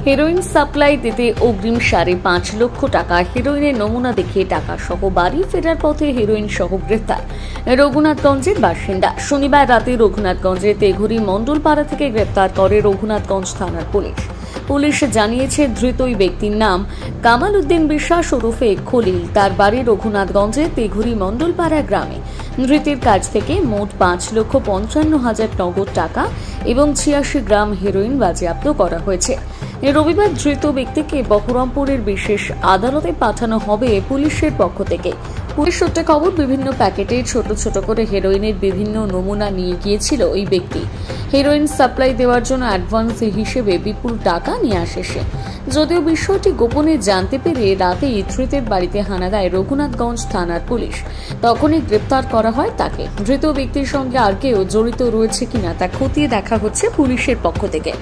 Heroin supply দিতে অগ্রিম 5.5 লক্ষ টাকা, হেরোইনের নমুনা দেখিয়ে টাকা সহ বাড়ি ফেরার পথে হেরোইন সহ গ্রেফতার রঘুনাথগঞ্জের বাসিন্দা। শনিবার রাতে রঘুনাথগঞ্জের তেঘুরি মণ্ডলপাড়া থেকে গ্রেফতার করে রঘুনাথগঞ্জ থানার পুলিশ। পুলিশ জানিয়েছে, ধৃত ওই ব্যক্তির নাম কামাল উদ্দিন বিশ্বাস ওরফে খলিল। তার বাড়ি রঘুনাথগঞ্জের তেঘুরি মণ্ডলপাড়া গ্রামে। ধৃতের কাছ থেকে মোট 5,55,000 নগদ টাকা এবং 86 গ্রাম হেরোইন বাজেয়াপ্ত করা হয়েছে। রবিবার ধৃত ব্যক্তিকে বহরমপুরের বিশেষ আদালতে পাঠানো হবে পুলিশের পক্ষ থেকে। পুলিশ সূত্রে খবর, বিভিন্ন প্যাকেটে ছোট ছোট করে হেরোইনের বিভিন্ন নমুনা নিয়ে গিয়েছিল ওই ব্যক্তি। হেরোইন সাপ্লাই দেওয়ার জন্য অ্যাডভান্স হিসেবে বিপুল টাকা নিয়ে আসে সে। যদিও বিষয়টি গোপনে জানতে পেরে রাতেই ধৃতের বাড়িতে হানা দেয় রঘুনাথগঞ্জ থানার পুলিশ। তখনই গ্রেপ্তার করা হয় তাকে। ধৃত ব্যক্তির সঙ্গে আর কেউ জড়িত রয়েছে কিনা তা খতিয়ে দেখা হচ্ছে পুলিশের পক্ষ থেকে।